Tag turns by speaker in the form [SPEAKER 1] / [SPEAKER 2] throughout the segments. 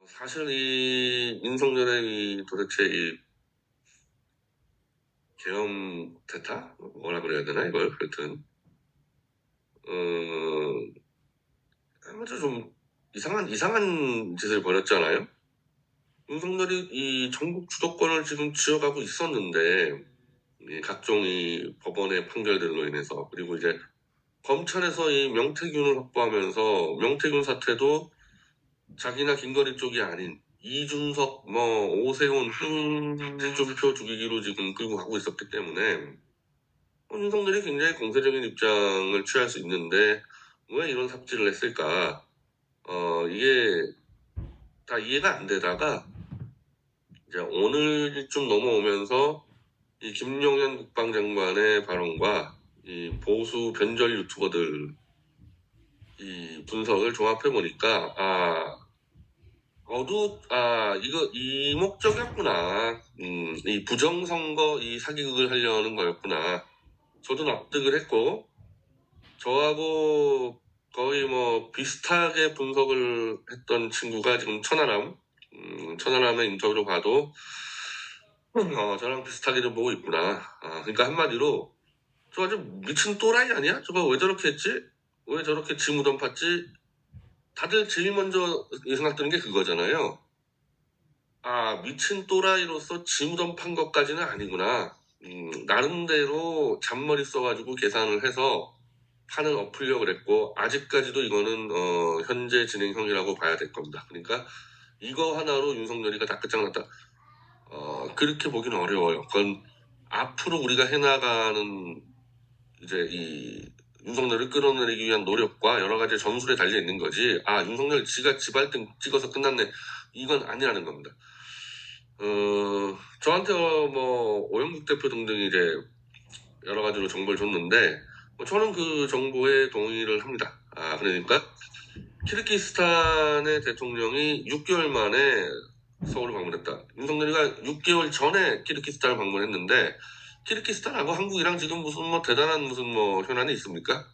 [SPEAKER 1] 사실 이 윤석열의 도대체 이 계엄 대타? 뭐라 그래야 되나 이걸? 하여튼 아무튼 좀 이상한 짓을 벌였잖아요. 윤석열이 이 전국 주도권을 지금 쥐어가고 있었는데 이 각종 이 법원의 판결들로 인해서, 그리고 이제 검찰에서 이 명태균을 확보하면서 명태균 사태도 자기나 김건희 쪽이 아닌 이준석, 오세훈, 홍준표 죽이기로 지금 끌고 가고 있었기 때문에 윤석열이 굉장히 공세적인 입장을 취할 수 있는데 왜 이런 삽질을 했을까? 이게 다 이해가 안 되다가 이제 오늘쯤 넘어오면서 이 김용현 국방장관의 발언과 이 보수 변절 유튜버들 이 분석을 종합해 보니까 이거 이 목적이었구나. 이 부정선거 이 사기극을 하려는 거였구나. 저도 납득을 했고, 저하고 거의 비슷하게 분석을 했던 친구가 지금 천하람의 인터뷰로 봐도 저랑 비슷하게 좀 보고 있구나. 그러니까 한마디로 저 아주 미친 또라이 아니야? 저거 왜 저렇게 했지? 왜 저렇게 지무덤 팠지? 다들 제일 먼저 생각 드는 게 그거잖아요. 미친 또라이로서 지무덤 판 것까지는 아니구나. 나름대로 잔머리 써가지고 계산을 해서 판을 엎으려고 그랬고, 아직까지도 이거는 현재 진행형이라고 봐야 될 겁니다. 그러니까 이거 하나로 윤석열이가 다 끝장났다. 그렇게 보기는 어려워요. 그건 앞으로 우리가 해나가는 이제 이 윤석열을 끌어내리기 위한 노력과 여러 가지 전술에 달려 있는 거지. 윤석열 지가 지발등 찍어서 끝났네. 이건 아니라는 겁니다. 저한테 오영국 대표 등등이 이제 여러 가지로 정보를 줬는데 저는 그 정보에 동의를 합니다. 그러니까 키르기스탄의 대통령이 6개월 만에 서울을 방문했다. 윤석열이가 6개월 전에 키르기스탄을 방문했는데 키르기스탄하고 한국이랑 지금 무슨 대단한 무슨 현안이 있습니까?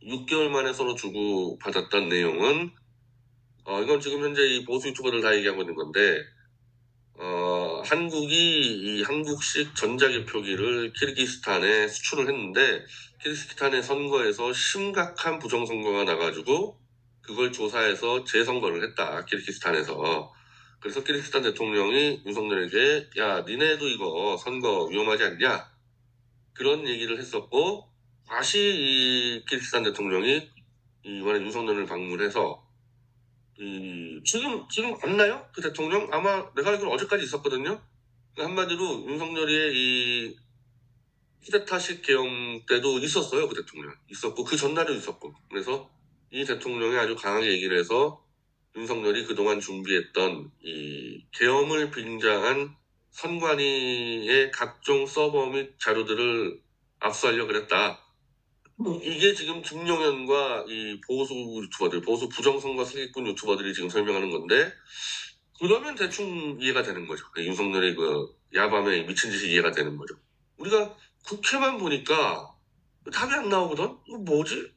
[SPEAKER 1] 6개월 만에 서로 주고 받았던 내용은 이건 지금 현재 이 보수 유튜버들 다 얘기하고 있는 건데 한국이 이 한국식 전자개표기를 키르기스탄에 수출을 했는데 키르기스탄의 선거에서 심각한 부정선거가 나가지고 그걸 조사해서 재선거를 했다. 키르기스탄에서. 그래서 키르기스탄 대통령이 윤석열에게 야 니네도 이거 선거 위험하지 않냐? 그런 얘기를 했었고, 다시 이 키르기스탄 대통령이 이번에 윤석열을 방문해서 지금 왔나요? 그 대통령? 아마 내가 알기로 어제까지 있었거든요. 한마디로 윤석열의 이 쿠데타식 계엄 때도 있었어요. 그 대통령 있었고 그 전날에도 있었고. 그래서 이 대통령이 아주 강하게 얘기를 해서 윤석열이 그동안 준비했던 이 계엄을 빙자한 선관위의 각종 서버 및 자료들을 압수하려고 그랬다. 이게 지금 김용현과 이 보수 유튜버들, 보수 부정선거 사기꾼 유튜버들이 지금 설명하는 건데, 그러면 대충 이해가 되는 거죠. 윤석열의 그 야밤에 미친 짓이 이해가 되는 거죠. 우리가 국회만 보니까 답이 안 나오거든? 이거 뭐지?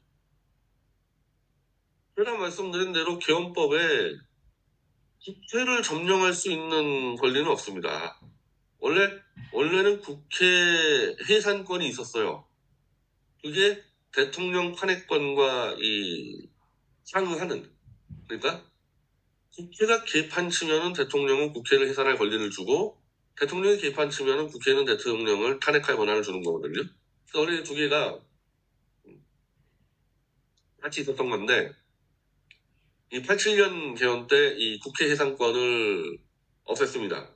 [SPEAKER 1] 제가 말씀드린 대로 개헌법에 국회를 점령할 수 있는 권리는 없습니다. 원래는 국회 해산권이 있었어요. 그게 대통령 탄핵권과 상응하는. 그러니까 국회가 개판 치면은 대통령은 국회를 해산할 권리를 주고, 대통령이 개판 치면은 국회는 대통령을 탄핵할 권한을 주는 거거든요. 그래서 원래 두 개가 같이 있었던 건데, 이 87년 개헌 때 이 국회 해산권을 없앴습니다.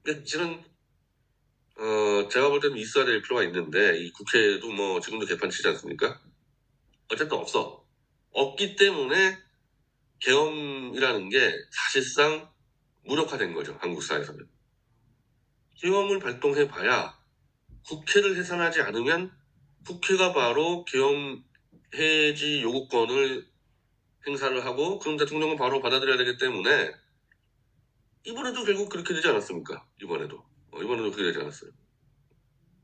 [SPEAKER 1] 근데 실은 제가 볼 때는 있어야 될 필요가 있는데, 이 국회도 지금도 개판 치지 않습니까? 어쨌든 없기 때문에 계엄이라는 게 사실상 무력화된 거죠. 한국 사회에서는. 계엄을 발동해봐야 국회를 해산하지 않으면 국회가 바로 계엄 해지 요구권을 행사를 하고, 그럼 대통령은 바로 받아들여야 되기 때문에 이번에도 결국 그렇게 되지 않았습니까? 이번에도 그렇게 되지 않았어요.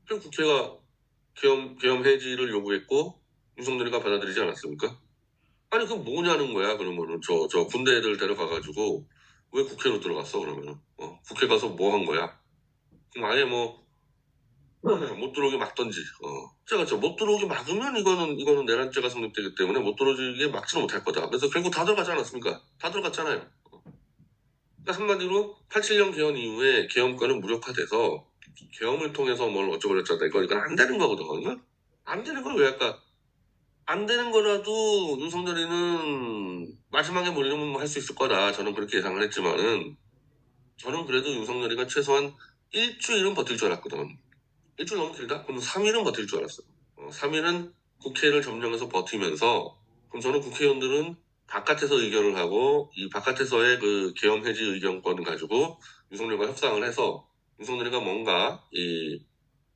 [SPEAKER 1] 결국 국회가 계엄 해지를 요구했고 윤석열이가 받아들이지 않았습니까? 아니, 그럼 뭐냐는 거야, 그러면은. 저 군대 애들 데려가가지고, 왜 국회로 들어갔어, 그러면은. 국회 가서 뭐 한 거야? 그럼 아예 뭐, 못 들어오게 막던지. 제가 못 들어오게 막으면 이거는 내란죄가 성립되기 때문에 못 들어오게 막지는 못할 거다. 그래서 결국 다 들어가지 않았습니까? 다 들어갔잖아요. 그러니까 한마디로 87년 개헌 이후에 개헌권은 무력화돼서 계엄을 통해서 뭘 어쩌고 저쩌다 이건 안 되는 거거든요. 안 되는 걸 왜 할까? 안 되는 거라도 윤석열이는 마지막에 몰리면 뭐 할 수 있을 거다. 저는 그렇게 예상을 했지만은 저는 그래도 윤석열이가 최소한 일주일은 버틸 줄 알았거든. 일주일 너무 길다? 그럼 3일은 버틸 줄 알았어요. 3일은 국회를 점령해서 버티면서 그럼 저는 국회의원들은 바깥에서 의결을 하고 이 바깥에서의 그 계엄 해지 의견권을 가지고 윤석열과 협상을 해서 윤석열이가 뭔가 이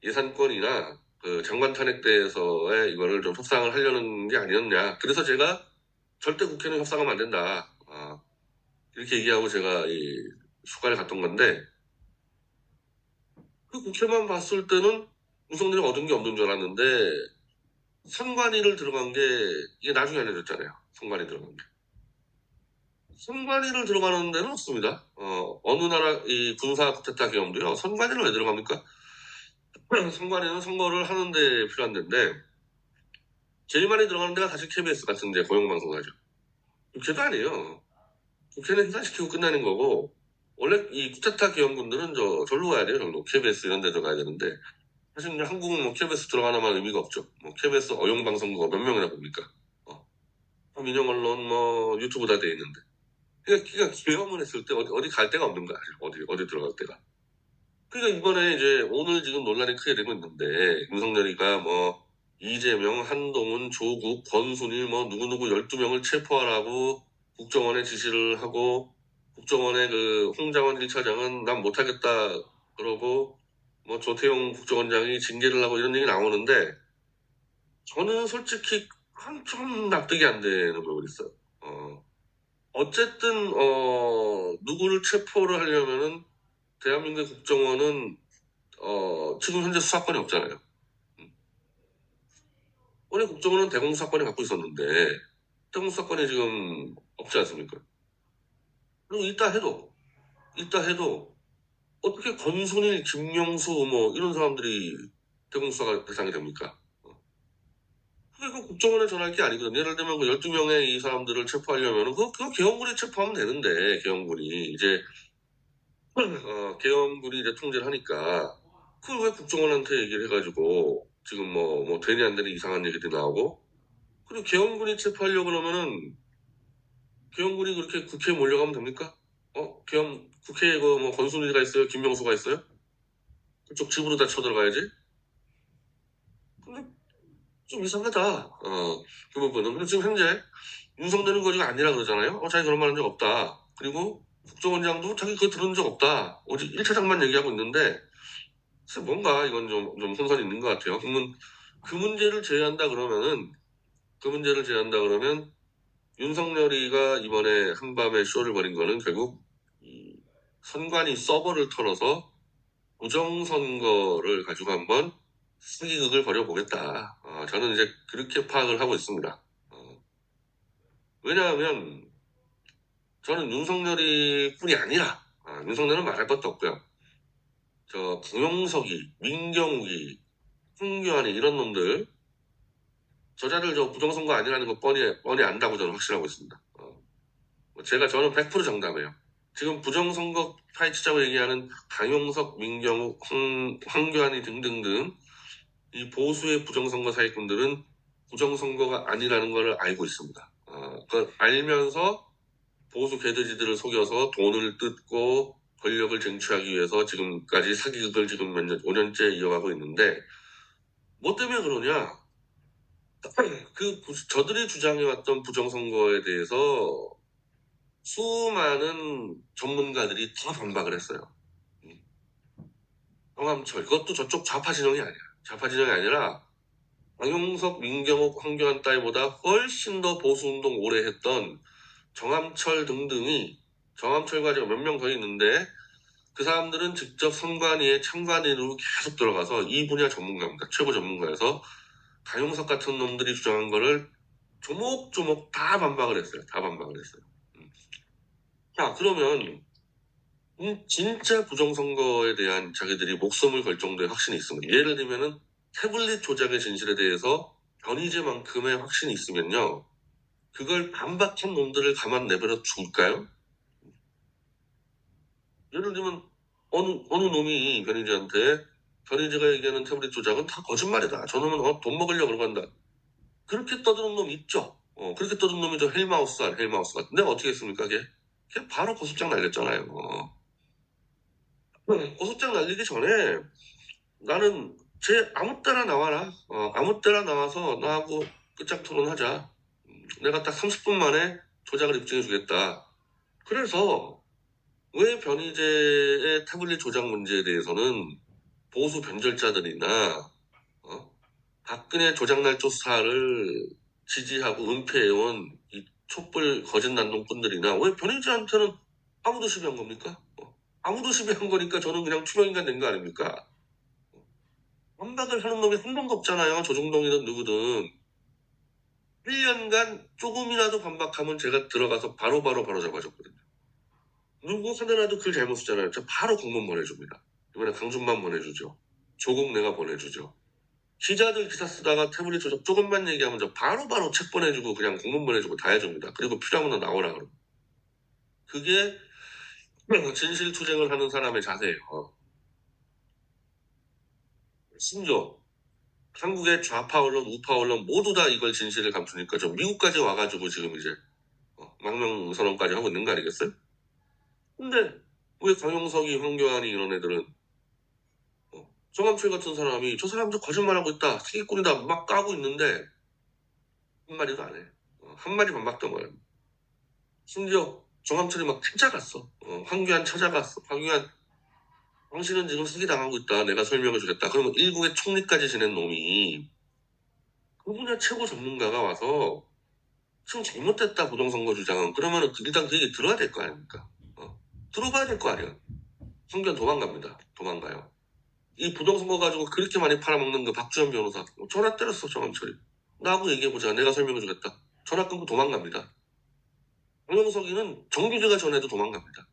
[SPEAKER 1] 예산권이나 그 장관 탄핵대에서의 이거를 좀 협상을 하려는 게 아니었냐. 그래서 제가 절대 국회는 협상하면 안 된다. 이렇게 얘기하고 제가 이 휴가를 갔던 건데 그 국회만 봤을 때는 윤석열이 얻은 게 없는 줄 알았는데 선관위를 들어간 게 이게 나중에 알려졌잖아요. 선관위 들어간 게. 선관위를 들어가는 데는 없습니다. 어느 나라 이 군사 쿠데타 계엄도요. 선관위를 왜 들어갑니까? 선관위는 선거를 하는 데 필요한 데인데 제일 많이 들어가는 데가 사실 KBS 같은 데 고용방송사죠. 국회도 아니에요. 국회는 해산시키고 끝나는 거고 원래 이 쿠데타 계엄군들은 절로 가야 돼요. 절로 KBS 이런 데 들어가야 되는데 사실 이제 한국은 뭐 KBS 들어가나만 의미가 없죠. 뭐 KBS 어용방송국가 몇 명이나 봅니까? 민영 언론 뭐 유튜브 다 돼 있는데. 그러니까 계엄을 했을 때 어디 갈 데가 없는 거야. 어디 들어갈 데가. 그러니까 이번에 이제 오늘 지금 논란이 크게 되고 있는데 윤석열이가 뭐 이재명, 한동훈, 조국, 권순일 뭐 누구누구 12명을 체포하라고 국정원에 지시를 하고 국정원의 그 홍장원 1차장은 난 못하겠다 그러고 뭐 조태용 국정원장이 징계를 하고 이런 얘기 나오는데 저는 솔직히 한참 납득이 안 되는 부분이 있어요. 어쨌든 누구를 체포를 하려면은 대한민국의 국정원은 지금 현재 수사권이 없잖아요. 원래 국정원은 대공수사권을 갖고 있었는데 대공수사권이 지금 없지 않습니까? 그리고 있다 해도 어떻게 권순일, 김명수 뭐 이런 사람들이 대공수사가 대상이 됩니까? 그게 그 국정원에 전할 게 아니거든. 예를 들면 그 12명의 이 사람들을 체포하려면 그거 계엄군이 체포하면 되는데 계엄군이 이제 계엄군이 이제 통제를 하니까 그걸 왜 국정원한테 얘기를 해가지고 지금 뭐 되니 안 되니 이상한 얘기들이 나오고 그리고 계엄군이 체포하려고 그러면은 계엄군이 그렇게 국회에 몰려가면 됩니까? 국회에 뭐 권순일이가 있어요? 김명수가 있어요? 그쪽 집으로 다 쳐들어가야지? 근데 좀 이상하다. 그 부분은. 근데 지금 현재 윤석열은 거지가 아니라 그러잖아요. 자기 그런 말 한 적 없다. 그리고 국정원장도 자기 그거 들은 적 없다. 오직 1차장만 얘기하고 있는데 그래서 뭔가 이건 좀 혼선이 있는 것 같아요. 그러면 그 문제를 제외한다 그러면 윤석열이가 이번에 한밤에 쇼를 벌인 거는 결국 이 선관위 서버를 털어서 부정선거를 가지고 한번 수기극을 벌여보겠다. 저는 이제 그렇게 파악을 하고 있습니다. 왜냐하면 저는 윤석열이 뿐이 아니라 윤석열은 말할 것도 없고요. 강용석이, 민경욱이, 홍교안이 이런 놈들 저자들 부정선거 아니라는 거 뻔히 안다고 저는 확신하고 있습니다. 저는 100% 정답이에요. 지금 부정선거 파헤치자고 얘기하는 강용석, 민경욱, 황교안이 등등등 이 보수의 부정선거 사기꾼들은 부정선거가 아니라는 걸 알고 있습니다. 그걸 알면서 보수 개돼지들을 속여서 돈을 뜯고 권력을 쟁취하기 위해서 지금까지 사기극을 지금 5년째 이어가고 있는데 뭐 때문에 그러냐? 저들이 주장해왔던 부정선거에 대해서 수많은 전문가들이 다 반박을 했어요. 성함철 그것도 저쪽 좌파 진영이 아니야. 좌파 진영이 아니라 강용석, 민경욱, 황교안 따위보다 훨씬 더 보수운동 오래 했던 정함철 등등이 정함철과 몇 명 더 있는데 그 사람들은 직접 선관위에 참관인으로 계속 들어가서 이 분야 전문가입니다. 최고 전문가여서 강용석 같은 놈들이 주장한 거를 조목조목 다 반박을 했어요. 다 반박을 했어요. 자, 그러면 진짜 부정선거에 대한 자기들이 목숨을 걸 정도의 확신이 있으면, 예를 들면은 태블릿 조작의 진실에 대해서 변희재만큼의 확신이 있으면요, 그걸 반박한 놈들을 가만 내버려 둘까요? 예를 들면 어느 놈이 변희재가 얘기하는 태블릿 조작은 다 거짓말이다. 저놈은 돈 먹으려고 그러고 한다. 그렇게 떠드는 놈 있죠. 그렇게 떠드는 놈이 저 헬마우스 같은데 어떻게 했습니까? 걔 바로 고소장 날렸잖아요. 고소장 날리기 전에 나는 아무 때나 나와라. 아무 때나 나와서 나하고 끝장 토론하자. 내가 딱 30분 만에 조작을 입증해 주겠다. 그래서 왜 변희재의 태블릿 조작 문제에 대해서는 보수 변절자들이나 박근혜 조작날조 수사를 지지하고 은폐해온 이 촛불 거짓 난동꾼들이나 왜 변희재한테는 아무도 시비한 겁니까? 아무도 시비한 거니까 저는 그냥 투명인간 된 거 아닙니까? 반박을 하는 놈이 한 명도 없잖아요. 조중동이든 누구든. 1년간 조금이라도 반박하면 제가 들어가서 바로 잡아줬거든요. 누구 하나라도 글 잘못 쓰잖아요. 저 바로 공문 보내줍니다. 이번에 강준만 보내주죠. 조국 내가 보내주죠. 기자들 기사 쓰다가 태블릿 조작 조금만 얘기하면 저 바로 책 보내주고 그냥 공문 보내주고 다 해줍니다. 그리고 필요하면 나오라 그러고. 그게 진실 투쟁을 하는 사람의 자세예요. 심지어 한국의 좌파 언론, 우파 언론 모두 다 이걸 진실을 감추니까 저 미국까지 와가지고 지금 이제 망명 선언까지 하고 있는 거 아니겠어요? 근데 왜 강용석이, 황교안이 이런 애들은 정암철 같은 사람이 저 사람들 거짓말하고 있다, 사기꾼이다 막 까고 있는데 한마디도 안 해. 한마디 반박도 안 해. 심지어 정암철이 막 찾아갔어. 황교안 찾아갔어. 황교안, 당신은 지금 사기당하고 있다. 내가 설명해 주겠다. 그러면 일국의 총리까지 지낸 놈이 그 분야 최고 전문가가 와서 지금 잘못됐다 부정선거 주장은 그러면은 일단 그 얘기 들어야 될 거 아닙니까? 들어봐야 될 거 아니야. 황교안 도망가요. 이 부정선거 가지고 그렇게 많이 팔아먹는 그 박주현 변호사 전화 때렸어. 정암철이 나하고 얘기해보자. 내가 설명해주겠다. 전화 끊고 도망갑니다. 강용석이는 정규제가 전에도 도망갑니다.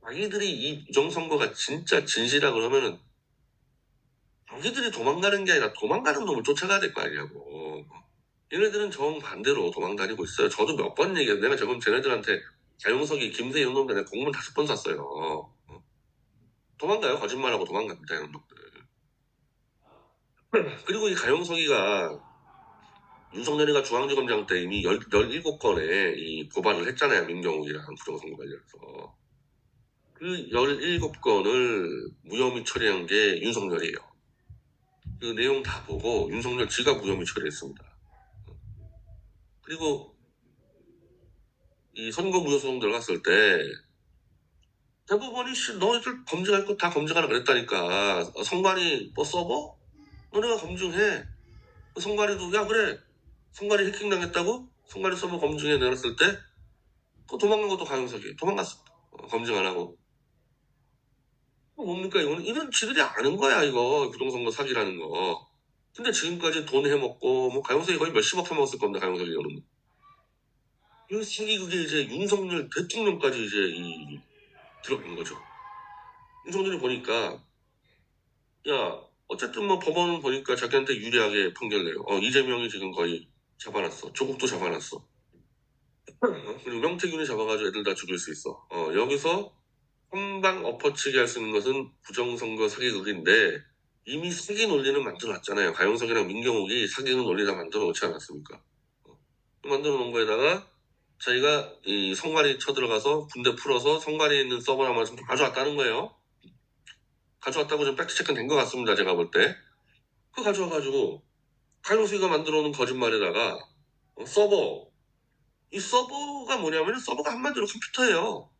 [SPEAKER 1] 자기들이 이 부정선거가 진짜 진실이라 그러면은 자기들이 도망가는 게 아니라 도망가는 놈을 쫓아가야 될 거 아니냐고. 얘네들은 정반대로 도망다니고 있어요. 저도 몇 번 얘기해요. 내가 저번 쟤네들한테 강용석이, 김세 이런 놈들한테 공문 5번 샀어요. 도망가요. 거짓말하고 도망갑니다. 이런 놈들. 그리고 이 가영석이가 윤석열이가 중앙지검장 때 이미 17건의 이 고발을 했잖아요. 민경욱이랑 부정선거 관련해서. 그 17건을 무혐의 처리한 게 윤석열이에요. 그 내용 다 보고 윤석열 지가 무혐의 처리했습니다. 그리고 이 선거무효소송 들어갔을 때 대법원이 너희들 검증할 거 다 검증하라 그랬다니까. 선관위 서버? 너네가 검증해. 선관위도 야 그래. 선관위 해킹당했다고? 선관위 서버 검증해 내놨을 때 도망간 것도 강용석이 도망갔어. 검증 안 하고. 뭡니까 이거는? 이건 지들이 아는 거야 이거. 부동산거 사기라는 거. 근데 지금까지 돈 해먹고 뭐 가용석이 거의 몇십억 해먹었을 겁니다. 가용석이 이거는. 이 사기 그게 이제 윤석열 대통령까지 이제 들어간 거죠. 윤석열이 보니까 야 어쨌든 뭐 법원 보니까 자기한테 유리하게 판결내요. 이재명이 지금 거의 잡아놨어. 조국도 잡아놨어. 그리고 명태균이 잡아가지고 애들 다 죽일 수 있어. 여기서 한방 엎어치기 할 수 있는 것은 부정선거 사기극인데 이미 사기 논리는 만들어놨잖아요. 가영석이랑 민경욱이 사기는 논리 다 만들어 놓지 않았습니까? 만들어 놓은 거에다가 자기가 이 성관이 쳐들어가서 군대 풀어서 성관에 있는 서버 하나만 좀 가져왔다는 거예요. 가져왔다고 좀 팩트체크는 된 것 같습니다. 제가 볼 때. 그거 가져와가지고 가영석이가 만들어 놓은 거짓말에다가 이 서버가 뭐냐면 서버가 한마디로 컴퓨터예요.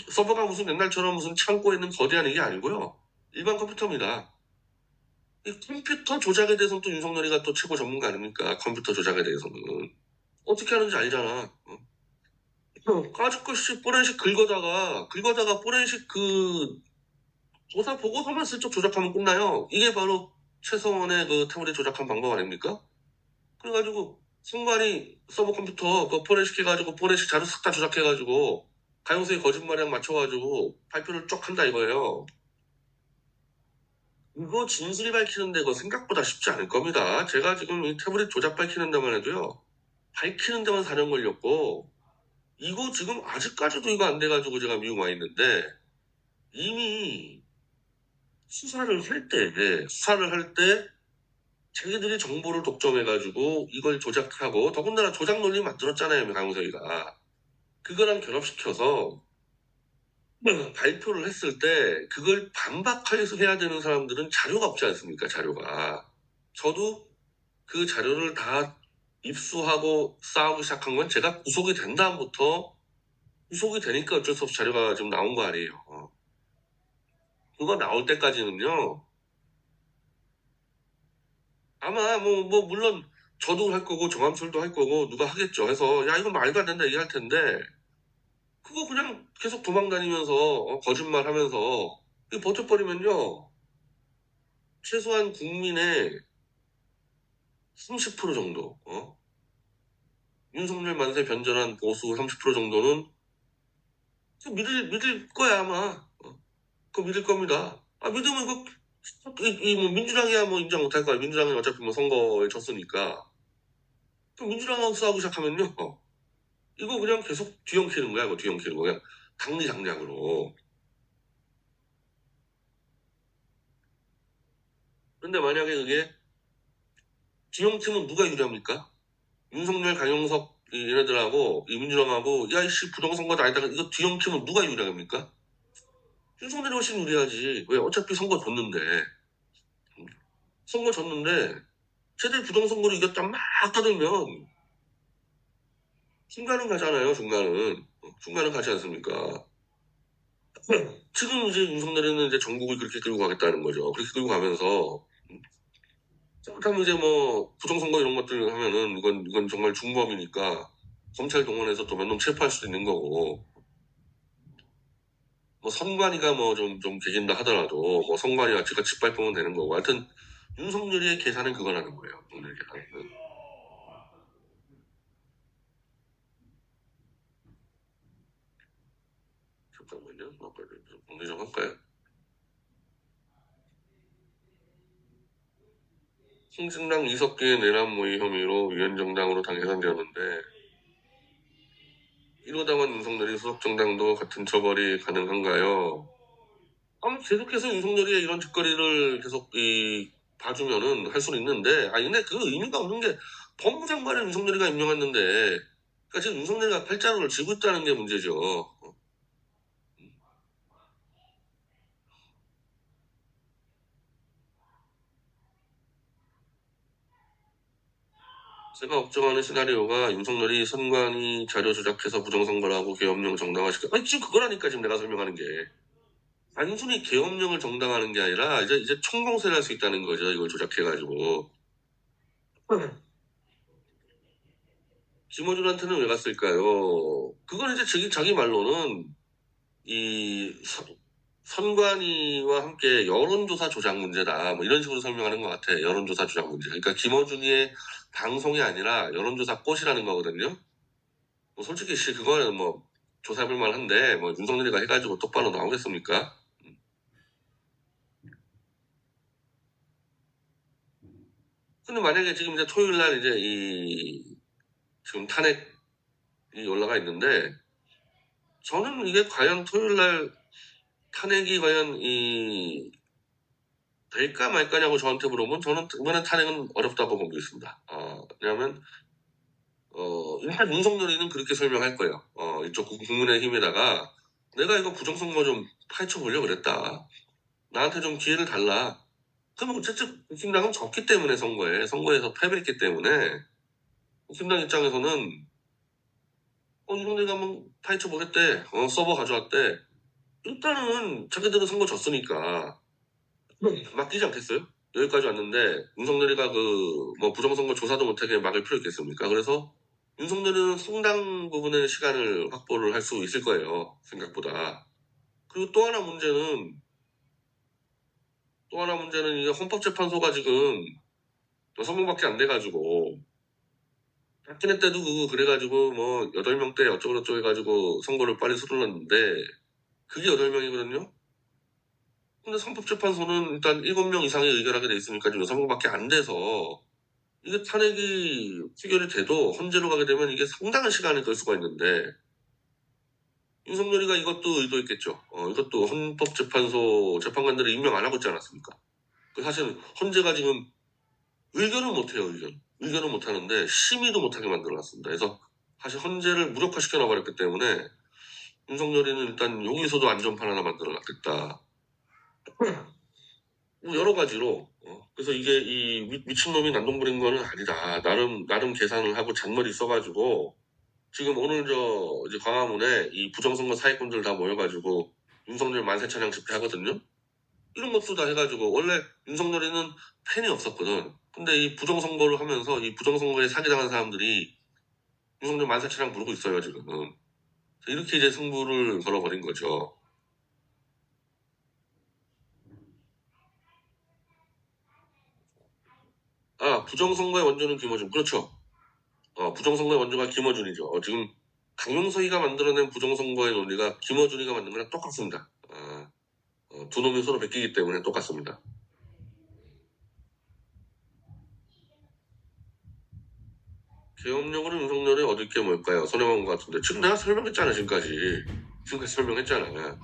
[SPEAKER 1] 서버가 무슨 옛날처럼 무슨 창고에 있는 거대한 이게 아니고요. 일반 컴퓨터입니다. 이 컴퓨터 조작에 대해서는 또 윤석열이가 또 최고 전문가 아닙니까? 컴퓨터 조작에 대해서는. 어떻게 하는지 알잖아. 까짓것이 포렌식 긁어다가 포렌식 그 조사 보고서만 슬쩍 조작하면 끝나요. 이게 바로 최성원의 그 태블릿 조작한 방법 아닙니까? 그래가지고 선관위 서버 컴퓨터 그거 포렌식해가지고 포렌식 자료 싹 다 조작해가지고 가용수의 거짓말이랑 맞춰가지고 발표를 쭉 한다 이거예요. 이거 진실 밝히는데 그거 생각보다 쉽지 않을 겁니다. 제가 지금 이 태블릿 조작 밝히는 데만 해도요. 밝히는 데만 4년 걸렸고 이거 지금 아직까지도 이거 안 돼가지고 제가 미국 와 있는데 이미 수사를 할 때 자기들이 정보를 독점해가지고 이걸 조작하고 더군다나 조작 논리 만들었잖아요, 강용석이가. 그거랑 결합시켜서 발표를 했을 때 그걸 반박해서 해야 되는 사람들은 자료가 없지 않습니까, 자료가. 저도 그 자료를 다 입수하고 싸우기 시작한 건 제가 구속이 된 다음부터 구속이 되니까 어쩔 수 없이 자료가 좀 나온 거 아니에요. 그거 나올 때까지는요, 아마 물론 저도 할 거고 정암술도 할 거고 누가 하겠죠. 해서 야 이건 말도 안 된다 얘기할 텐데 그거 그냥 계속 도망다니면서 거짓말하면서 버텨버리면요 최소한 국민의 30% 정도 윤석열 만세 변절한 보수 30% 정도는 믿을 거야 아마 그거 믿을 겁니다. 아 믿으면 이거 뭐 민주당이야 뭐 인정 못할 거야. 민주당은 어차피 뭐 선거에 졌으니까. 그럼 민주당하고 싸우기 시작하면요. 이거 그냥 계속 뒤엉키는 거야. 이거 뒤엉키는 거야. 강리장략으로. 근데 만약에 그게 뒤엉키면 누가 유리합니까? 윤석열, 강용석 얘네들하고 이 민주당하고 야 이씨 부정선거도 아니다가 이거 뒤엉키면 누가 유리합니까? 윤석열이 훨씬 유리하지. 왜? 어차피 선거 졌는데. 선거 졌는데 쟤들 부정선거로 이겼다 막 떠들면 중간은 가잖아요. 중간은 가지 않습니까? 지금 이제 윤석열이는 이제 전국을 그렇게 끌고 가겠다는 거죠. 그렇게 끌고 가면서 그렇다면 이제 뭐 부정선거 이런 것들 하면은 이건 정말 중범이니까 검찰 동원해서 또 몇 놈 체포할 수도 있는 거고 뭐 선관위가 뭐 좀 개긴다 하더라도 뭐 선관위가 제가 짓밟으면 되는 거고 하여튼 윤석열이의 계산은 그거라는 거예요. 오늘 계산은. 잠깐만요. 좀 정리 좀 할까요? 신신당 이석기의 내란 모의 혐의로 위헌정당으로 당해산되었는데 이러다만 윤석열이 수석정당도 같은 처벌이 가능한가요? 아무 계속해서 윤석열이 이런 짓거리를 계속 봐주면은 할 수는 있는데 근데 그 의미가 없는 게 법무장관을 윤석열이가 임명했는데 그러니까 지금 윤석열이가 팔자로를 쥐고 있다는 게 문제죠. 제가 걱정하는 시나리오가 윤석열이 선관위 자료 조작해서 부정선거라고 계엄령 정당화시켜. 지금 그거라니까 지금 내가 설명하는 게. 단순히 계엄령을 정당화하는 게 아니라 이제 총공세를 할 수 있다는 거죠. 이걸 조작해가지고. 김어준한테는 왜 갔을까요? 그건 이제 자기 말로는 이 선관위와 함께 여론조사 조작 문제다. 뭐 이런 식으로 설명하는 것 같아. 여론조사 조작 문제. 그러니까 김어준이의 방송이 아니라 여론조사 꽃이라는 거거든요. 뭐 솔직히 그거는 뭐 조사해볼 만한데 뭐 윤석열이가 해가지고 똑바로 나오겠습니까? 근데 만약에 지금 이제 토요일 날 이제 지금 탄핵이 올라가 있는데 저는 이게 과연 토요일 날 탄핵이 과연 될까 말까냐고 저한테 물어보면 저는 이번에 탄핵은 어렵다고 보고 있습니다. 왜냐하면 일단 윤석열이는 그렇게 설명할 거예요. 이쪽 국민의힘에다가 내가 이거 부정선거 좀 파헤쳐 보려고 그랬다. 나한테 좀 기회를 달라. 그러면 어쨌든 국힘당은 졌기 때문에 선거에서 패배했기 때문에 국힘당 입장에서는 윤석열이가 한번 파헤쳐 보겠대. 서버 가져왔대. 일단은 자기들은 선거 졌으니까 맡기지 않겠어요? 여기까지 왔는데 윤석열이가 뭐 부정선거 조사도 못하게 막을 필요 있겠습니까? 그래서 윤석열은 상당 부분의 시간을 확보를 할 수 있을 거예요. 생각보다. 그리고 또 하나 문제는 이게 헌법재판소가 지금 6명밖에 안 돼가지고 박근혜 때도 그래가지고 뭐 8명대 어쩌고저쩌고 해가지고 선거를 빨리 서둘렀는데 그게 8명이거든요. 근데 헌법재판소는 일단 7명 이상의 의결하게 돼 있으니까 지금 6명밖에 안 돼서 이게 탄핵이 표결이 돼도 헌재로 가게 되면 이게 상당한 시간이 걸 수가 있는데 윤석열이가 이것도 의도했겠죠. 이것도 헌법재판소 재판관들이 임명 안 하고 있지 않았습니까? 사실 헌재가 지금 의결을 못해요. 의결을 못하는데 심의도 못하게 만들어놨습니다. 그래서 사실 헌재를 무력화시켜 놔버렸기 때문에 윤석열이는 일단 여기서도 안전판 하나 만들어놨겠다. 뭐 여러 가지로 그래서 이게 이 미친놈이 난동 부린 거는 아니다. 나름 계산을 하고 잔머리 써가지고 지금 오늘 이제 광화문에 이 부정선거 사기꾼들 다 모여가지고 윤석열 만세차량 집회하거든요. 이런 것도 다 해가지고 원래 윤석열이는 팬이 없었거든. 근데 이 부정선거를 하면서 이 부정선거에 사기당한 사람들이 윤석열 만세차량 부르고 있어요 지금은. 이렇게 이제 승부를 걸어버린 거죠. 부정선거의 원조는 김어준. 그렇죠. 부정선거의 원조가 김어준이죠. 지금 강용석이가 만들어낸 부정선거의 논리가 김어준이가 만든 거랑 똑같습니다. 두 놈이 서로 베끼기 때문에 똑같습니다. 계엄령으로 윤석열이 얻을 게 뭘까요? 손해본 것 같은데 지금 내가 설명했잖아 지금까지 설명했잖아.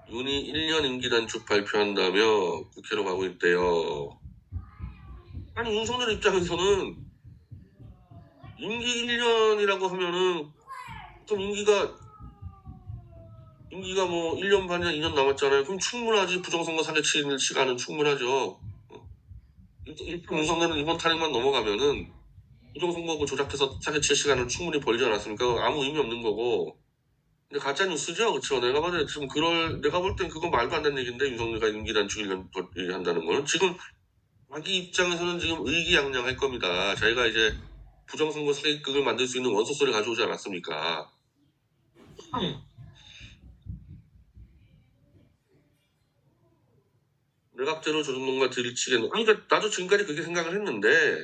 [SPEAKER 1] 윤이 1년 임기 단축 발표한다며 국회로 가고 있대요. 아니 윤석열 입장에서는 임기 1년이라고 하면은 그럼 임기가 뭐 1년 반이나 2년 남았잖아요. 그럼 충분하지. 부정선거 사기칠 시간은 충분하죠. 윤석열은 이번 탄핵만 넘어가면은 부정선거 조작해서 사기칠 시간을 충분히 벌지 않았습니까? 아무 의미 없는 거고. 근데 가짜 뉴스죠, 그렇죠? 내가 볼 때 지금 내가 볼 땐 그건 말도 안 되는 얘기인데 윤석열가 임기 단축 1년 한다는 거는 지금 자기 입장에서는 지금 의기양양할 겁니다. 자기가 이제 부정선거 사기극을 만들 수 있는 원소설을 가져오지 않았습니까? 내각제로 조정론과 들이치겠는. 그러니까 나도 지금까지 그렇게 생각을 했는데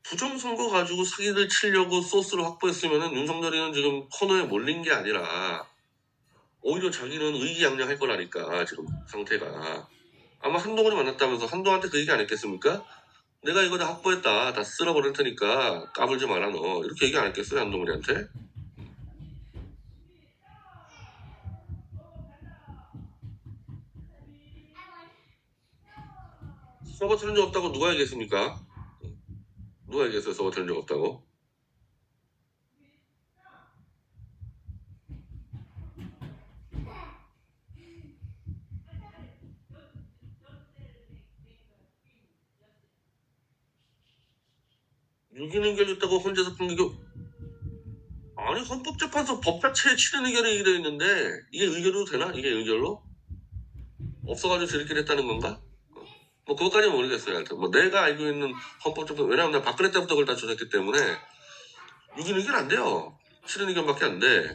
[SPEAKER 1] 부정선거 가지고 사기를 치려고 소스를 확보했으면은 윤석열이는 지금 코너에 몰린 게 아니라 오히려 자기는 의기양양할 거라니까 지금 상태가. 아마 한동훈이 만났다면서 한동훈한테 그 얘기 안 했겠습니까? 내가 이거 다 확보했다. 다 쓸어버릴 테니까 까불지 마라 너. 이렇게 얘기 안 했겠어요 한동훈이한테? 서버 틀린 적 없다고 누가 얘기했습니까? 누가 얘기했어요 서버 틀린 적 없다고? 유기는 의결됐다고 혼자서 판결. 아니 헌법재판소 법 자체에 치는 의결이 얘기되어 있는데 이게 의결로 되나? 이게 의결로? 없어가지고 저렇게 됐다는 건가? 뭐 그것까지는 모르겠어요. 하여튼 뭐 내가 알고 있는 헌법재판소, 왜냐하면 나 박근혜 때부터 그걸 다 조사했기 때문에 유기는 의결 안 돼요. 치는 의견밖에 안 돼.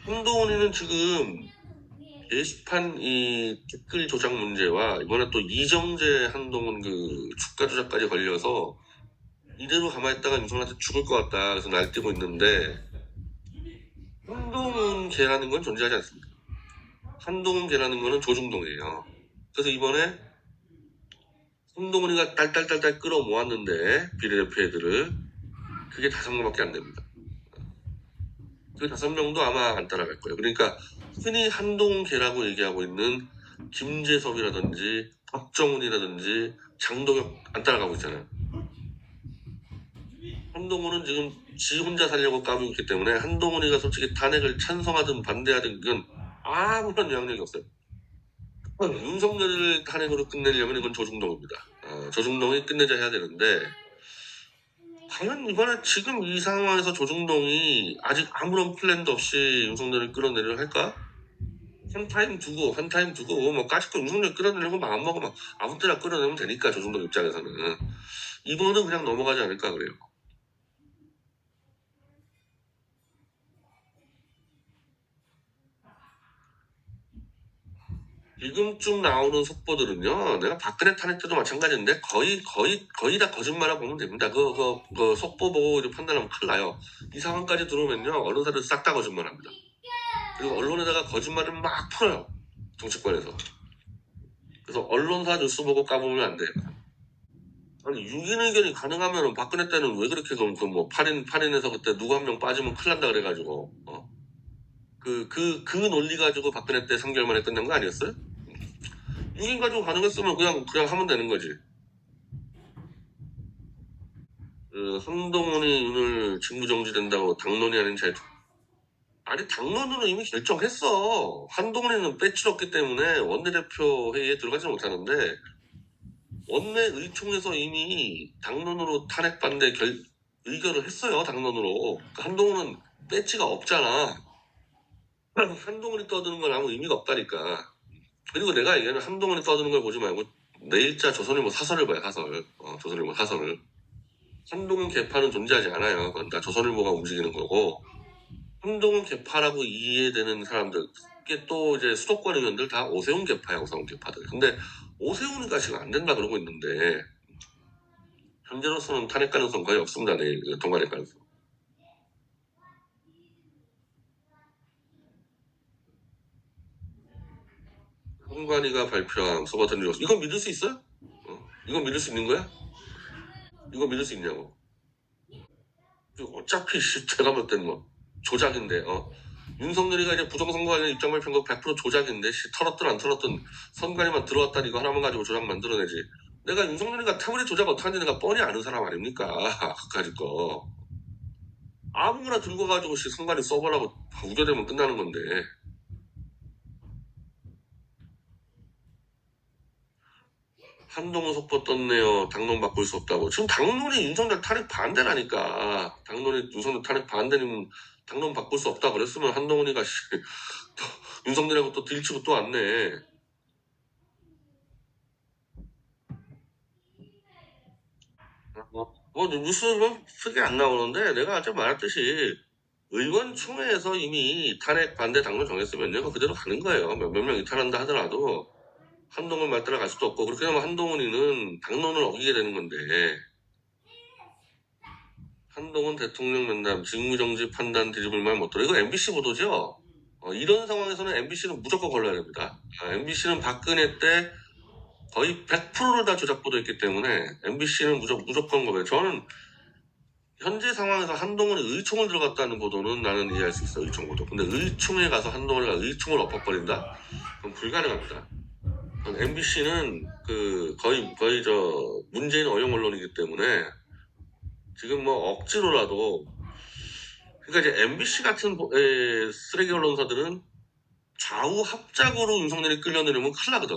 [SPEAKER 1] 한동훈이는 지금 게시판 이 댓글 조작 문제와 이번에 또 이정재 한동훈 주가 조작까지 걸려서 이대로 가만히 있다가 윤석열한테 죽을 것 같다. 그래서 날뛰고 있는데 한동훈 개라는 건 존재하지 않습니다. 한동훈 개라는 거는 조중동이에요. 그래서 이번에 한동훈이가 딸딸딸딸 끌어모았는데 비례대표들을 그게 5명밖에 안 됩니다. 그 5명도 아마 안 따라갈 거예요. 그러니까 흔히 한동훈 개라고 얘기하고 있는 김재섭이라든지 박정훈이라든지 장동혁 안 따라가고 있잖아요. 한동훈은 지금 지 혼자 살려고 까불고 있기 때문에 한동훈이가 솔직히 탄핵을 찬성하든 반대하든 그건 아무런 영향력이 없어요. 윤석열을 탄핵으로 끝내려면 이건 조중동입니다. 조중동이 끝내자 해야 되는데 과연 이번에 지금 이 상황에서 조중동이 아직 아무런 플랜도 없이 윤석열을 끌어내려 할까? 한 타임 두고 뭐 까짓거 윤석열 끌어내려고 마음 먹으면 아무 때나 끌어내면 되니까 조중동 입장에서는 이번은 그냥 넘어가지 않을까 그래요. 지금쯤 나오는 속보들은요, 내가 박근혜 탄핵 때도 마찬가지인데 거의 다 거짓말이라고 보면 됩니다. 그 속보 보고 이제 판단하면 큰일 나요. 이 상황까지 들어오면요, 언론사들 싹 다 거짓말합니다. 그리고 언론에다가 거짓말을 막 풀어요, 정치권에서. 그래서 언론사 뉴스 보고 까보면 안 돼요. 아니, 6인 의견이 가능하면 박근혜 때는 왜 그렇게 뭐 8인에서 그때 누구 한 명 빠지면 큰일 난다 그래가지고 그 논리 가지고 박근혜 때 3개월 만에 끝난 거 아니었어요? 6인 가지고 가능했으면 그냥 하면 되는 거지. 한동훈이 오늘 직무정지된다고 당론이 아닌 잘 아니 당론으로 이미 결정했어. 한동훈이는 배치를 없기 때문에 원내대표 회의에 들어가지 못하는데 원내 의총에서 이미 당론으로 탄핵 반대 의결을 했어요. 당론으로. 그러니까 한동훈은 배치가 없잖아. 한동훈이 떠드는 건 아무 의미가 없다니까. 그리고 내가 얘기하는 한동훈이 떠드는 걸 보지 말고 내일자 조선일보 사설을 봐요. 사설. 조선일보 사설을. 한동훈 개파는 존재하지 않아요. 그건 다 조선일보가 움직이는 거고 한동훈 개파라고 이해되는 사람들 이게 또 이제 수도권 의원들 다 오세훈 개파야. 오세훈 개파들. 근데 오세훈이가 지금 안 된다 그러고 있는데 현재로서는 탄핵 가능성 거의 없습니다. 내일 통과될 가능성. 홍관이가 발표한 서버튼 뉴스 이건 믿을 수 있어요? 이건 믿을 수 있는 거야? 이거 믿을 수 있냐고. 어차피 제가 볼 때는 뭐 조작인데 윤석열이가 이제 부정선거 관련 입장 발표한 거 100% 조작인데 털었든 안 털었든 선관위만 들어왔다니 이거 하나만 가지고 조작 만들어내지. 내가 윤석열이가 태블릿 조작 어떡하는지 내가 뻔히 아는 사람 아닙니까? 그까짓 거. 아무거나 들고 가지고 선관위 써보라고 우겨대면 끝나는 건데. 한동훈 속보 떴네요. 당론 바꿀 수 없다고. 지금 당론이 윤석열 탄핵 반대라니까. 당론이 윤석열 탄핵 반대면 당론 바꿀 수 없다 그랬으면 한동훈이가 윤석열하고 또 딜치고 또 왔네. 뉴스는 크게 안 나오는데 내가 아까 말했듯이 의원총회에서 이미 탄핵 반대 당론 정했으면 이거 그대로 가는 거예요. 몇 명 이탈한다 하더라도 한동훈 말 따라갈 수도 없고 그렇게 되면 한동훈이는 당론을 어기게 되는 건데 한동훈 대통령 면담 직무정지 판단 뒤집을 말 못들어 이거 MBC 보도죠. 이런 상황에서는 MBC는 무조건 걸러야 됩니다. MBC는 박근혜 때 거의 100%를 다 조작 보도했기 때문에 MBC는 무조건 거예요. 저는 현재 상황에서 한동훈이 의총을 들어갔다는 보도는 나는 이해할 수 있어. 의총 보도. 근데 의총에 가서 한동훈이가 의총을 엎어버린다? 그건 불가능합니다. MBC는 거의 문재인 어용 언론이기 때문에 지금 뭐 억지로라도 그러니까 이제 MBC 같은 쓰레기 언론사들은 좌우 합작으로 윤석열이 끌려내려면 큰일 나거든.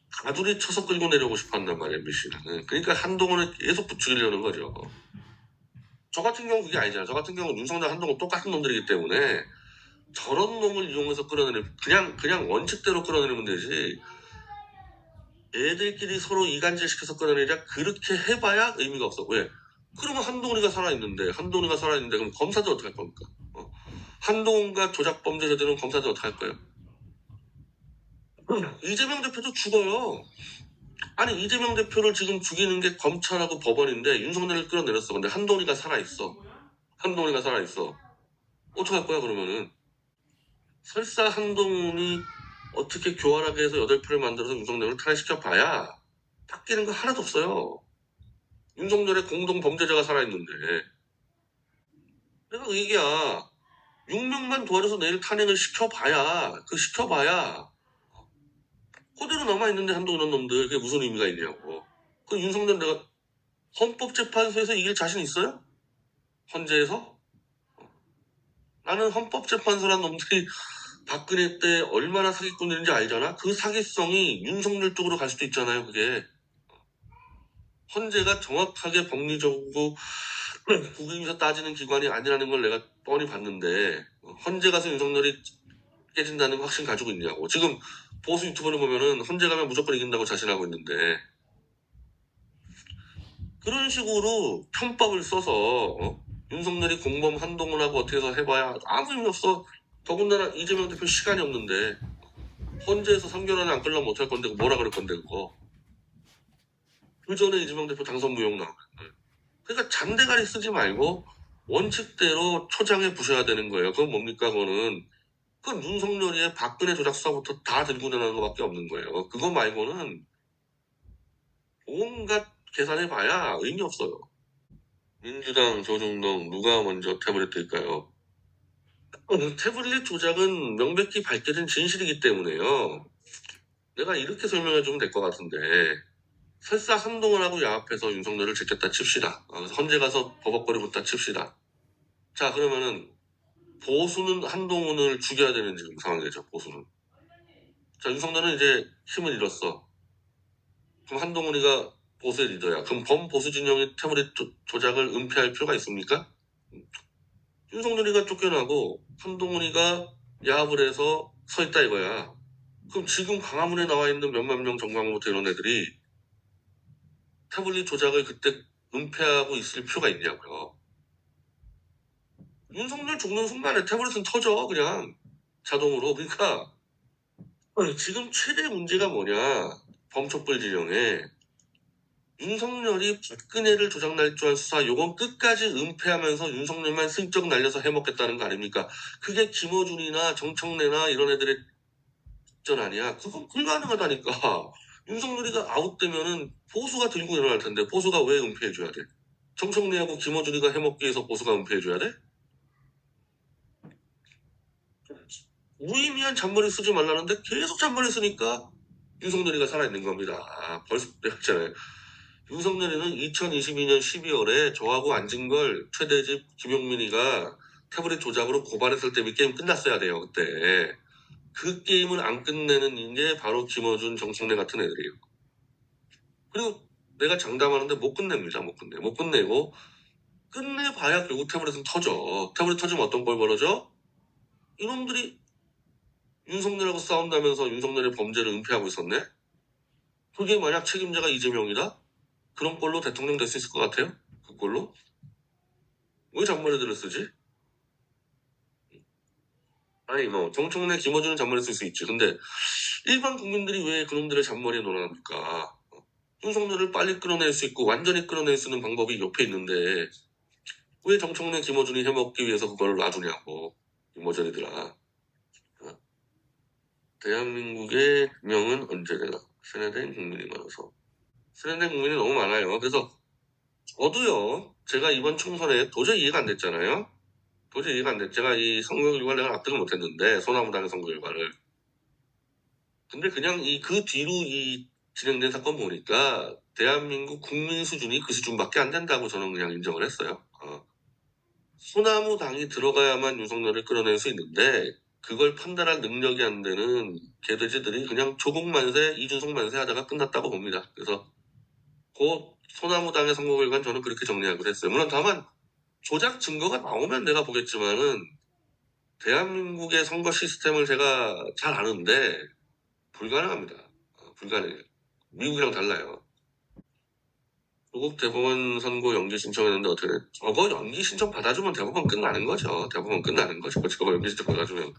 [SPEAKER 1] 가두리 쳐서 끌고 내려오고 싶어 한단 말이야, MBC는. 그러니까 한동훈을 계속 부추기려는 거죠. 저 같은 경우 그게 아니잖아. 저 같은 경우는 윤석열 한동훈 똑같은 놈들이기 때문에 저런 놈을 이용해서 끌어내리면 그냥 원칙대로 끌어내리면 되지. 애들끼리 서로 이간질시켜서 끌어내리자 그렇게 해봐야 의미가 없어. 왜? 그러면 한동훈이가 살아있는데 그럼 검사들 어떻게 할 겁니까? 한동훈과 조작 범죄자들은 검사들 어떻게 할 거예요? 이재명 대표도 죽어요. 아니 이재명 대표를 지금 죽이는 게 검찰하고 법원인데 윤석열을 끌어내렸어. 근데 한동훈이가 살아있어. 어떻게 할 거야 그러면은? 설사 한동훈이 어떻게 교활하게 해서 8표를 만들어서 윤석열을 탄핵시켜봐야 바뀌는 거 하나도 없어요. 윤석열의 공동 범죄자가 살아있는데 내가 그 얘기야. 6명만 도와줘서 내일 탄핵을 시켜봐야 그대로 남아있는데 한동훈 놈들 그게 무슨 의미가 있냐고. 그 윤석열 내가 헌법재판소에서 이길 자신 있어요? 헌재에서? 나는 헌법재판소란 놈들이 박근혜 때 얼마나 사기꾼들인지 알잖아. 그 사기성이 윤석열 쪽으로 갈 수도 있잖아요. 그게 헌재가 정확하게 법리적으로 국익에서 따지는 기관이 아니라는 걸 내가 뻔히 봤는데 헌재 가서 윤석열이 깨진다는 확신 가지고 있냐고. 지금 보수 유튜버를 보면은 헌재 가면 무조건 이긴다고 자신하고 있는데 그런 식으로 편법을 써서 윤석열이 공범 한동훈하고 어떻게 해서 해봐야 아무 의미 없어. 더군다나 이재명 대표 시간이 없는데 헌재에서 3개월 안에 안 끌려면 못할 건데 뭐라 그럴 건데 그거. 그 전에 이재명 대표 당선 무효 나오면. 그러니까 잔대가리 쓰지 말고 원칙대로 초장에 부셔야 되는 거예요. 그건 뭡니까 그거는. 그건 윤석열이의 박근혜 조작 수사부터 다 들고 내놓는 것밖에 없는 거예요. 그거 말고는 온갖 계산해봐야 의미 없어요. 민주당, 조중동 누가 먼저 태블릿 들까요? 태블릿 조작은 명백히 밝혀진 진실이기 때문에요. 내가 이렇게 설명해주면 될 것 같은데 설사 한동훈하고 야합해서 윤석열을 제꼈다 칩시다. 헌재 가서 버벅거리 붙다 칩시다. 자 그러면은 보수는 한동훈을 죽여야 되는 지금 상황이죠. 보수는. 자 윤석열은 이제 힘을 잃었어. 그럼 한동훈이가 보수의 리더야. 그럼 범보수 진영이 태블릿 조작을 은폐할 필요가 있습니까? 윤석열이가 쫓겨나고 한동훈이가 야합을 해서 서 있다 이거야. 그럼 지금 광화문에 나와 있는 몇만 명 정광훈부터 이런 애들이 태블릿 조작을 그때 은폐하고 있을 필요가 있냐고요. 윤석열 죽는 순간에 태블릿은 터져 그냥 자동으로. 그러니까 지금 최대 문제가 뭐냐. 범촛불 진영에 윤석열이 박근혜를 조작날조한 수사 요건 끝까지 은폐하면서 윤석열만 슬쩍 날려서 해먹겠다는 거 아닙니까? 그게 김어준이나 정청래나 이런 애들의 전 아니야. 그건 불가능하다니까. 윤석열이가 아웃되면은 보수가 들고 일어날 텐데 보수가 왜 은폐해줘야 돼? 정청래하고 김어준이가 해먹기 위해서 보수가 은폐해줘야 돼? 무의미한 잔머리 쓰지 말라는데 계속 잔머리 쓰니까 윤석열이가 살아있는 겁니다. 벌써 내가 했잖아요. 윤석열이는 2022년 12월에 저하고 안진걸 최대집 김용민이가 태블릿 조작으로 고발했을 때 게임 끝났어야 돼요. 그때. 그 게임을 안 끝내는 게 바로 김어준, 정청래 같은 애들이에요. 그리고 내가 장담하는데 못 끝냅니다. 못 끝내고 끝내봐야 결국 태블릿은 터져. 태블릿 터지면 어떤 꼴 벌어져? 이놈들이 윤석열하고 싸운다면서 윤석열의 범죄를 은폐하고 있었네? 그게 만약 책임자가 이재명이다? 그런 꼴로 대통령 될 수 있을 것 같아요? 그 꼴로? 왜 잔머리들을 쓰지? 아니 뭐 정청래 김어준은 잔머리 쓸 수 있지. 근데 일반 국민들이 왜 그놈들의 잔머리에 놀아납니까? 윤석열을 빨리 끌어낼 수 있고 완전히 끌어낼 수 있는 방법이 옆에 있는데 왜 정청래 김어준이 해먹기 위해서 그걸 놔두냐고. 이모저리들아. 대한민국의 명은 언제 되나? 세뇌된 국민이 많아서. 세뇌된 국민이 너무 많아요. 그래서 저도요. 제가 이번 총선에 도저히 이해가 안 됐잖아요. 도저히 이해가 안 됐. 제가 이 선거 결과를 내가 납득을 못했는데 소나무당의 선거 결과를. 근데 그냥 그 뒤로 진행된 사건 보니까 대한민국 국민 수준이 그 수준밖에 안 된다고 저는 그냥 인정을 했어요. 소나무당이 들어가야만 윤석열을 끌어낼 수 있는데 그걸 판단할 능력이 안 되는 개돼지들이 그냥 조국만세, 이준석 만세 하다가 끝났다고 봅니다. 그래서 그 소나무당의 선거 결과는 저는 그렇게 정리하기로 했어요. 물론 다만 조작 증거가 나오면 내가 보겠지만은 대한민국의 선거 시스템을 제가 잘 아는데 불가능합니다. 불가능해요. 미국이랑 달라요. 조국 대법원 선고 연기 신청했는데 어떻게 돼? 저거 연기 신청 받아주면 대법원 끝나는 거죠. 대법원 끝나는 거죠. 저거 연기 신청 받아주면.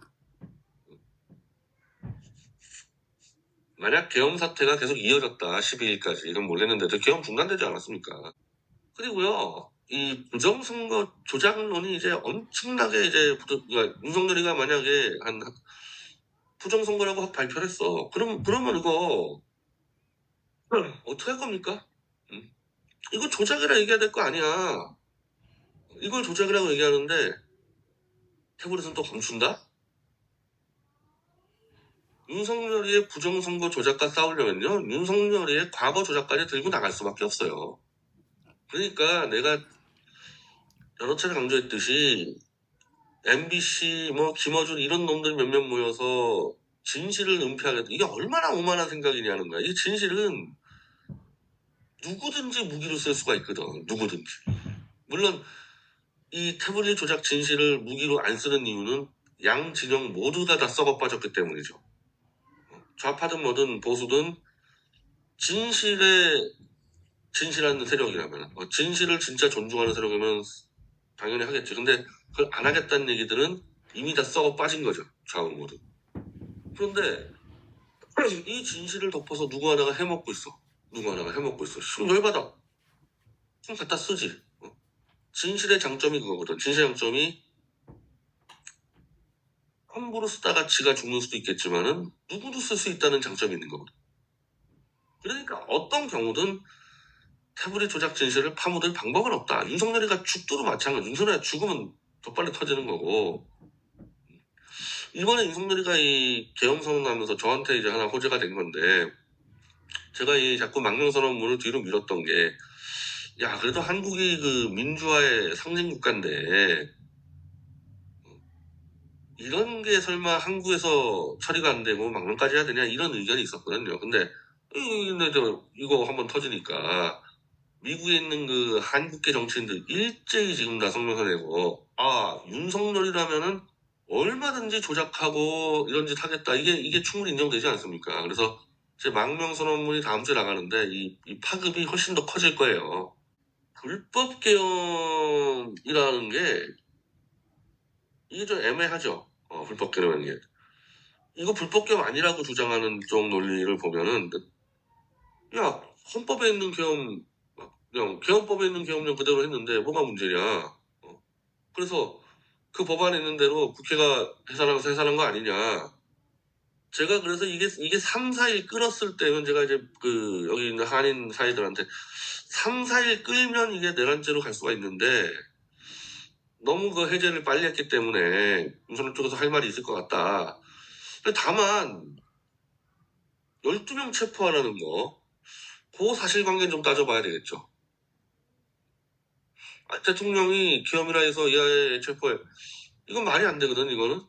[SPEAKER 1] 만약 계엄 사태가 계속 이어졌다 12일까지 이건 모르겠는데도 계엄 중단되지 않았습니까? 그리고요 이 부정선거 조작론이 이제 엄청나게 이제 그러니까 윤석열이가 만약에 한 부정선거라고 확 발표를 했어. 그러면 이거 어떻게 할 겁니까? 이거 조작이라 얘기해야 될 거 아니야. 이걸 조작이라고 얘기하는데 태블릿은 또 감춘다? 윤석열이의 부정선거 조작과 싸우려면요 윤석열이의 과거 조작까지 들고 나갈 수밖에 없어요. 그러니까 내가 여러 차례 강조했듯이 MBC 뭐 김어준 이런 놈들 몇몇 모여서 진실을 은폐하겠다. 이게 얼마나 오만한 생각이냐는 거야. 이 진실은 누구든지 무기로 쓸 수가 있거든. 누구든지. 물론 이 태블릿 조작 진실을 무기로 안 쓰는 이유는 양 진영 모두가 다 썩어 빠졌기 때문이죠. 좌파든 뭐든 보수든 진실한 세력이라면 진실을 진짜 존중하는 세력이면 당연히 하겠지. 근데 그걸 안 하겠다는 얘기들은 이미 다 썩어 빠진 거죠. 좌우 모두. 그런데 이 진실을 덮어서 누구 하나가 해먹고 있어. 누구 하나가 해먹고 있어. 열받아. 좀 갖다 쓰지. 진실의 장점이 그거거든. 진실의 장점이 함부로 쓰다가 지가 죽는 수도 있겠지만은 누구도 쓸 수 있다는 장점이 있는 거거든. 그러니까 어떤 경우든 태블릿 조작 진실을 파묻을 방법은 없다. 윤석열이가 죽도록 마찬가지. 윤석열이가 죽으면 더 빨리 터지는 거고. 이번에 윤석열이가 이 계엄 선언하면서 저한테 이제 하나 호재가 된 건데, 제가 이 자꾸 망명선언문을 뒤로 밀었던 게, 야, 그래도 한국이 그 민주화의 상징 국가인데, 이런 게 설마 한국에서 처리가 안 되고 망명까지 해야 되냐, 이런 의견이 있었거든요. 근데 이거 한번 터지니까 미국에 있는 그 한국계 정치인들 일제히 지금 다 성명서 내고, 아, 윤석열이라면은 얼마든지 조작하고 이런 짓 하겠다. 이게 충분히 인정되지 않습니까? 그래서 제 망명선언문이 다음 주에 나가는데 이 파급이 훨씬 더 커질 거예요. 불법 개헌이라는 게 이게 좀 애매하죠. 불법 개헌이라는 게. 이거 불법 개헌 아니라고 주장하는 쪽 논리를 보면은, 야, 헌법에 있는 개헌, 그냥 개헌법에 있는 개헌령 그대로 했는데 뭐가 문제냐. 그래서 그 법안에 있는 대로 국회가 해산한 거 아니냐. 제가 그래서 이게 3, 4일 끌었을 때면 제가 이제 그 여기 있는 한인 사회들한테 3, 4일 끌면 이게 내란죄로 갈 수가 있는데 너무 그 해제를 빨리 했기 때문에 윤석열 쪽에서 할 말이 있을 것 같다. 근데 다만 12명 체포하라는 거, 그 사실관계는 좀 따져봐야 되겠죠. 대통령이 계엄이라 해서 이하에 체포해. 이건 말이 안 되거든, 이거는.